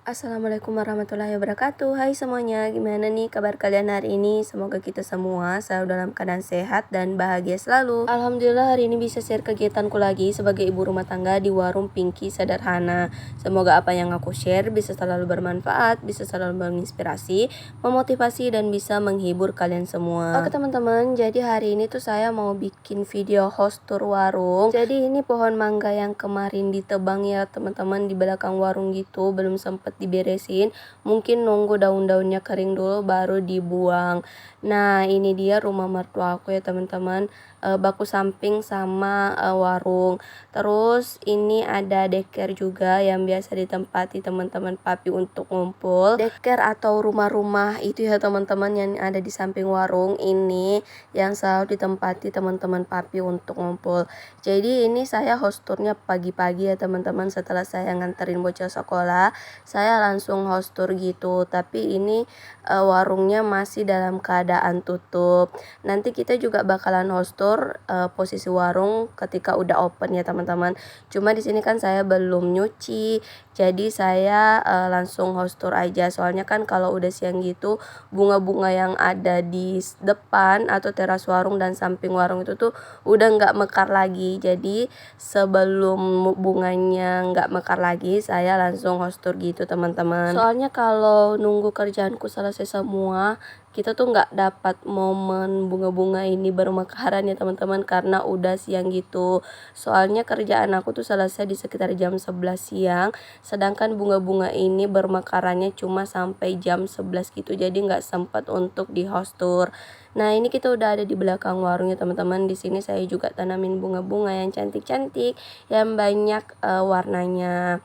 Assalamualaikum warahmatullahi wabarakatuh. Hai semuanya, gimana nih kabar kalian hari ini? Semoga kita semua selalu dalam keadaan sehat dan bahagia selalu. Alhamdulillah hari ini bisa share kegiatanku lagi sebagai ibu rumah tangga di warung Pinky Sederhana. Semoga apa yang aku share bisa selalu bermanfaat, bisa selalu menginspirasi, memotivasi, dan bisa menghibur kalian semua. Oke teman-teman, jadi hari ini tuh saya mau bikin video host tour warung. Jadi ini pohon mangga yang kemarin ditebang ya teman-teman di belakang warung gitu, belum sempet diberesin, mungkin nunggu daun-daunnya kering dulu baru dibuang. Nah ini dia rumah mertua aku ya teman-teman, baku samping sama warung. Terus ini ada deker juga yang biasa ditempati teman-teman papi untuk ngumpul. Deker atau rumah-rumah itu ya teman-teman yang ada di samping warung ini yang selalu ditempati teman-teman papi untuk ngumpul. Jadi ini saya host tournya pagi-pagi ya teman-teman, setelah saya nganterin bocah sekolah saya langsung host tour gitu, tapi ini warungnya masih dalam keadaan tutup. Nanti kita juga bakalan host tour posisi warung ketika udah open ya teman-teman. Cuma di sini kan saya belum nyuci, jadi saya langsung host tour aja. Soalnya kan kalau udah siang gitu bunga-bunga yang ada di depan atau teras warung dan samping warung itu tuh udah nggak mekar lagi. Jadi sebelum bunganya nggak mekar lagi saya langsung host tour gitu teman-teman. Soalnya kalau nunggu kerjaanku selesai semua, kita tuh nggak dapat momen bunga-bunga ini bermekaran ya teman-teman, karena udah siang gitu. Soalnya kerjaan aku tuh selesai di sekitar jam 11 siang, sedangkan bunga-bunga ini bermekarannya cuma sampai jam 11 gitu, jadi nggak sempat untuk di host tour. Nah ini kita udah ada di belakang warungnya teman-teman. Di sini saya juga tanamin bunga-bunga yang cantik-cantik, yang banyak warnanya.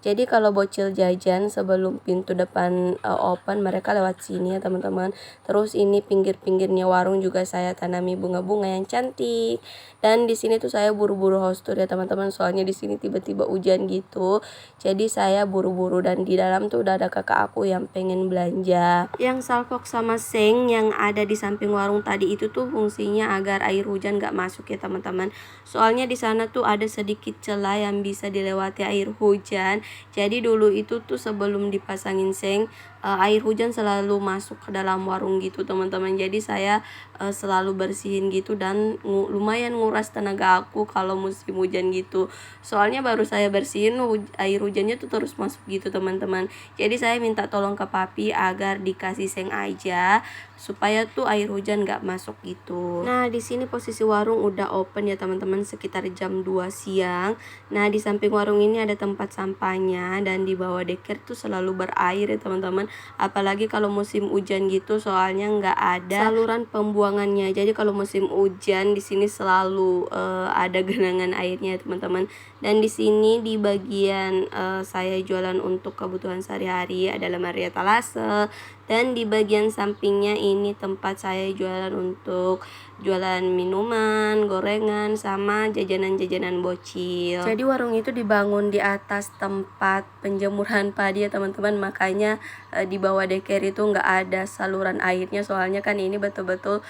Jadi kalau bocil jajan sebelum pintu depan open, mereka lewat sini ya teman-teman. Terus ini pinggir-pinggirnya warung juga saya tanami bunga-bunga yang cantik. Dan di sini tuh saya buru-buru host tour ya teman-teman, soalnya di sini tiba-tiba hujan gitu. Jadi saya buru-buru, dan di dalam tuh udah ada kakak aku yang pengen belanja. Yang salkok sama seng yang ada di samping warung tadi itu tuh fungsinya agar air hujan gak masuk ya teman-teman. Soalnya di sana tuh ada sedikit celah yang bisa dilewati air hujan. Jadi dulu itu tuh sebelum dipasangin seng, air hujan selalu masuk ke dalam warung gitu teman-teman. Jadi saya selalu bersihin gitu, dan lumayan nguras tenaga aku kalau musim hujan gitu. Soalnya baru saya bersihin air hujannya tuh terus masuk gitu teman-teman. Jadi saya minta tolong ke papi agar dikasih seng aja supaya tuh air hujan gak masuk gitu. Nah di sini posisi warung udah open ya teman-teman sekitar jam 2 siang. Nah di samping warung ini ada tempat sampahnya, dan di bawah deker tuh selalu berair ya teman-teman. Apalagi kalau musim hujan gitu, soalnya nggak ada saluran pembuangannya. Jadi kalau musim hujan di sini selalu ada genangan airnya ya teman-teman. Dan di sini di bagian saya jualan untuk kebutuhan sehari-hari ada lemari etalase, dan di bagian sampingnya ini tempat saya jualan untuk jualan minuman, gorengan, sama jajanan-jajanan bocil. Jadi warung itu dibangun di atas tempat penjemuran padi ya teman-teman, makanya di bawah deker itu nggak ada saluran airnya. Soalnya kan ini betul-betul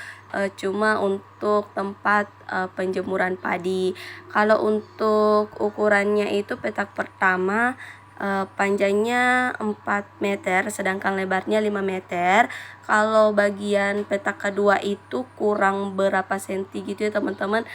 cuma untuk tempat penjemuran padi. Kalau untuk ukurannya itu petak pertama panjangnya 4 meter sedangkan lebarnya 5 meter. Kalau bagian petak kedua itu kurang berapa senti gitu ya teman-teman,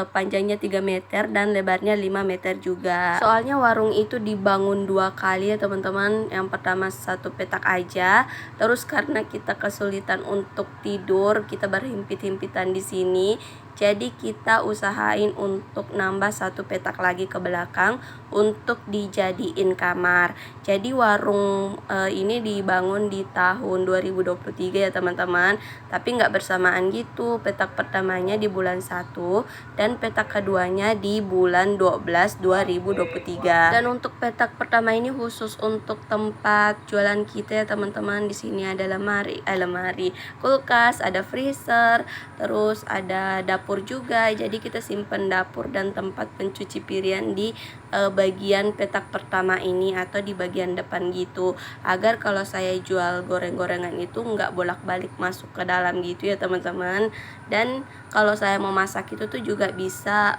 panjangnya 3 meter dan lebarnya 5 meter juga. Soalnya warung itu dibangun 2 kali ya teman-teman. Yang pertama 1 petak aja, terus karena kita kesulitan untuk tidur, kita berhimpit-himpitan di sini. Jadi kita usahain untuk nambah 1 petak lagi ke belakang untuk dijadiin kamar. Jadi warung ini dibangun di tahun 2023 ya teman-teman, tapi nggak bersamaan gitu. Petak pertamanya di bulan 1 dan petak keduanya di bulan 12 2023. Dan untuk petak pertama ini khusus untuk tempat jualan kita ya teman-teman. Di sini ada lemari, kulkas, ada freezer, terus ada dapur juga. Jadi kita simpen dapur dan tempat pencuci piring di bagian petak pertama ini atau di bagian depan gitu, agar kalau saya jual goreng-gorengan itu nggak bolak-balik masuk ke dalam gitu ya teman-teman. Dan kalau saya mau masak itu tuh juga bisa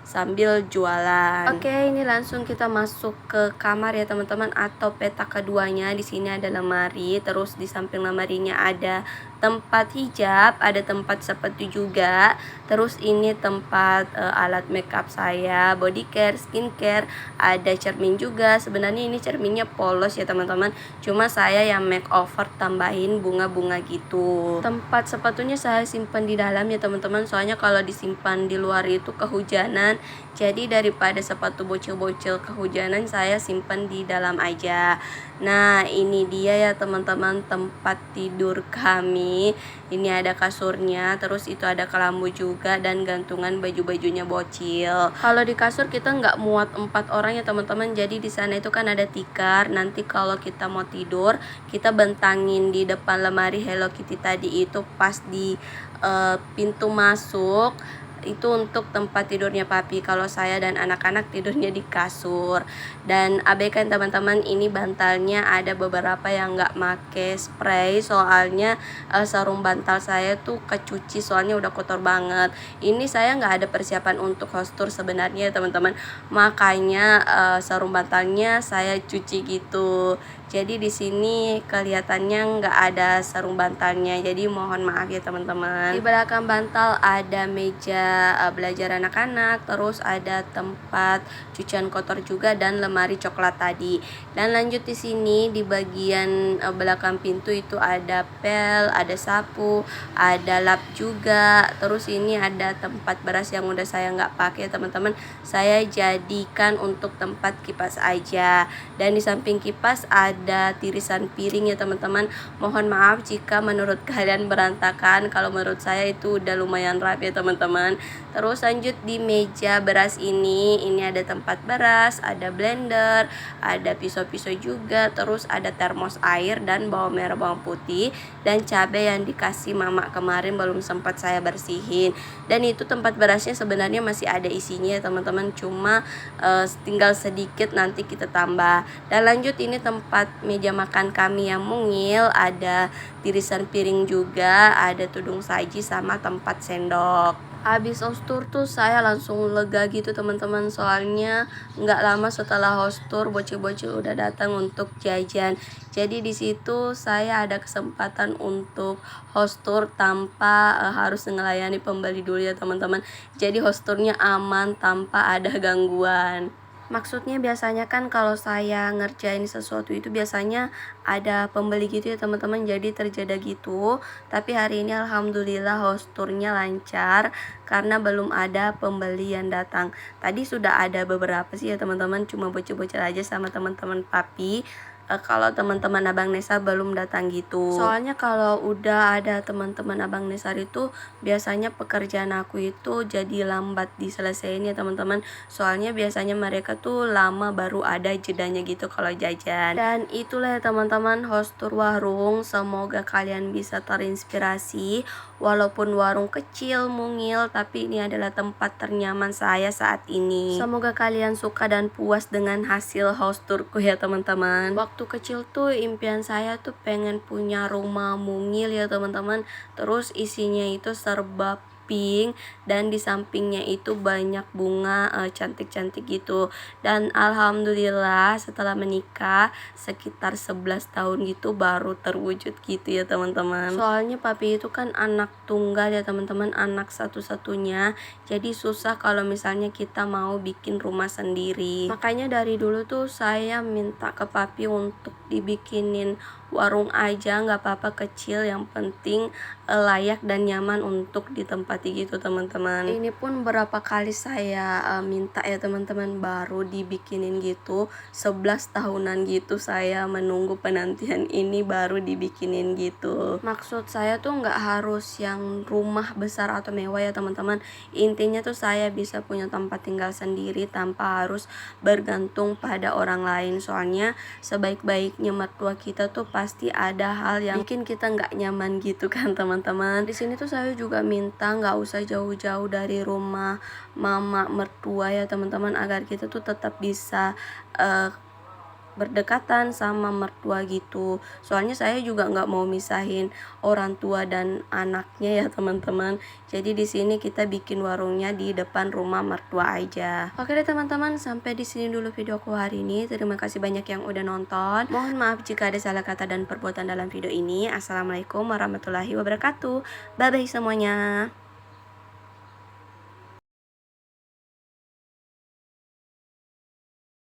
sambil jualan. Oke, ini langsung kita masuk ke kamar ya teman-teman, atau petak keduanya. Di sini ada lemari, terus di samping lemarinya ada tempat hijab, ada tempat sepatu juga. Terus ini tempat alat makeup saya, body care, skincare, ada cermin juga. Sebenarnya ini cerminnya polos ya teman-teman, cuma saya yang makeover tambahin bunga-bunga gitu. Tempat sepatunya saya simpan di dalam ya teman-teman, soalnya kalau disimpan di luar itu kehujanan. Jadi daripada sepatu bocil-bocil kehujanan, saya simpan di dalam aja. Nah, ini dia ya teman-teman tempat tidur kami. Ini ada kasurnya, terus itu ada kelambu juga, dan gantungan baju-bajunya bocil. Kalau di kasur kita nggak muat 4 orang ya teman-teman, jadi di sana itu kan ada tikar. Nanti kalau kita mau tidur, kita bentangin di depan lemari Hello Kitty tadi itu pas di pintu masuk. Itu untuk tempat tidurnya papi. Kalau saya dan anak-anak tidurnya di kasur. Dan abaikan teman-teman, ini bantalnya ada beberapa yang nggak make spray, soalnya sarung bantal saya tuh kecuci, soalnya udah kotor banget. Ini saya nggak ada persiapan untuk house tour sebenarnya teman-teman, makanya sarung bantalnya saya cuci gitu. Jadi di sini kelihatannya nggak ada sarung bantalnya, jadi mohon maaf ya teman-teman. Di belakang bantal ada meja belajar anak-anak, terus ada tempat cucian kotor juga, dan lemari coklat tadi. Dan lanjut di sini di bagian belakang pintu itu ada pel, ada sapu, ada lap juga. Terus ini ada tempat beras yang udah saya nggak pakai teman-teman, saya jadikan untuk tempat kipas aja. Dan di samping kipas ada tirisan piring ya teman-teman. Mohon maaf jika menurut kalian berantakan, kalau menurut saya itu udah lumayan rapi ya teman-teman. Terus lanjut di meja beras ini ada tempat beras, ada blender, ada pisau-pisau juga, terus ada termos air dan bawang merah, bawang putih, dan cabai yang dikasih mama kemarin belum sempat saya bersihin. Dan itu tempat berasnya sebenarnya masih ada isinya ya teman-teman, cuma tinggal sedikit nanti kita tambah. Dan lanjut ini tempat meja makan kami yang mungil, ada tirisan piring juga, ada tudung saji sama tempat sendok. Habis house tour tuh saya langsung lega gitu teman-teman, soalnya nggak lama setelah house tour bocil-bocil udah datang untuk jajan. Jadi di situ saya ada kesempatan untuk host tour tanpa harus ngelayani pembeli dulu ya teman-teman. Jadi host tournya aman tanpa ada gangguan. Maksudnya biasanya kan kalau saya ngerjain sesuatu itu biasanya ada pembeli gitu ya teman-teman, jadi terjadi gitu. Tapi hari ini alhamdulillah host tournya lancar karena belum ada pembeli yang datang. Tadi sudah ada beberapa sih ya teman-teman, cuma bocil-bocil aja sama teman-teman papi. Kalau teman-teman Abang Nesa belum datang gitu. Soalnya kalau udah ada teman-teman Abang Nesar itu biasanya pekerjaan aku itu jadi lambat diselesaikan ya teman-teman. Soalnya biasanya mereka tuh lama baru ada jedanya gitu kalau jajan. Dan itulah ya teman-teman host tour warung. Semoga kalian bisa terinspirasi. Walaupun warung kecil, mungil, tapi ini adalah tempat ternyaman saya saat ini. Semoga kalian suka dan puas dengan hasil house tourku ya teman-teman. Waktu kecil tuh impian saya tuh pengen punya rumah mungil ya teman-teman. Terus isinya itu serba pink, dan di sampingnya itu banyak bunga cantik-cantik gitu. Dan alhamdulillah setelah menikah sekitar 11 tahun gitu baru terwujud gitu ya teman-teman. Soalnya papi itu kan anak tunggal ya teman-teman, anak satu-satunya. Jadi susah kalau misalnya kita mau bikin rumah sendiri. Makanya dari dulu tuh saya minta ke papi untuk dibikinin warung aja, nggak apa-apa kecil, yang penting layak dan nyaman untuk ditempati gitu teman-teman. Ini pun berapa kali saya minta ya teman-teman, baru dibikinin gitu. 11 tahunan gitu saya menunggu penantian ini baru dibikinin gitu. Maksud saya tuh nggak harus yang rumah besar atau mewah ya teman-teman. Intinya tuh saya bisa punya tempat tinggal sendiri tanpa harus bergantung pada orang lain. Soalnya sebaik-baiknya mertua kita tuh pasti ada hal yang bikin kita nggak nyaman gitu kan teman-teman. Di sini tuh saya juga minta nggak nggak usah jauh-jauh dari rumah mama mertua ya teman-teman, agar kita tuh tetap bisa berdekatan sama mertua gitu. Soalnya saya juga nggak mau misahin orang tua dan anaknya ya teman-teman. Jadi di sini kita bikin warungnya di depan rumah mertua aja. Oke deh teman-teman, sampai di sini dulu video aku hari ini. Terima kasih banyak yang udah nonton. Mohon maaf jika ada salah kata dan perbuatan dalam video ini. Assalamualaikum warahmatullahi wabarakatuh. Bye bye semuanya.